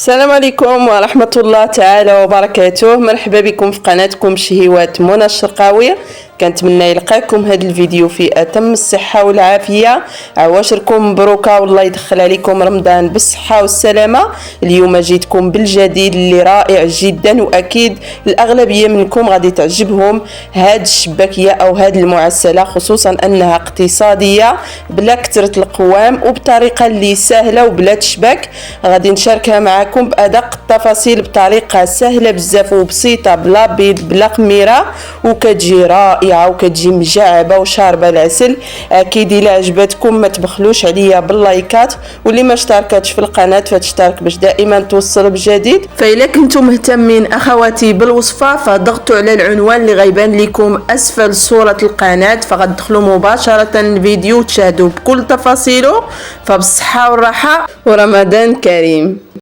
السلام عليكم ورحمة الله تعالى وبركاته. مرحبا بكم في قناتكم شهيوات منى الشرقاوية. كنتمنى يلقاكم هذا الفيديو في اتم الصحه والعافيه. عواشركم مبروكه والله يدخل عليكم رمضان بالصحه والسلامه. اليوم جيتكم بالجديد اللي رائع جدا، واكيد الاغلبيه منكم غادي تعجبهم هاد الشباكيه او هاد المعسله، خصوصا انها اقتصاديه بلا كثره القوام وبطريقه اللي سهله وبلا تشباك. غادي نشاركها معكم بادق التفاصيل بطريقه سهله بزاف وبسيطه، بلا بيض بلا خميره، وكتجي رائعه وكتجي مجعبه وشاربه العسل. اكيد الا عجبتكم ما تبخلوش عليا باللايكات، واللي ما اشتركتش في القناه فتشترك باش دائما توصل بجديد. فإلا كنتم مهتمين اخواتي بالوصفه فضغطوا على العنوان اللي غيبان لكم اسفل صوره القناه، فغتدخلوا مباشره الفيديو وتشاهدوا بكل تفاصيله. فبالصحه والراحه ورمضان كريم.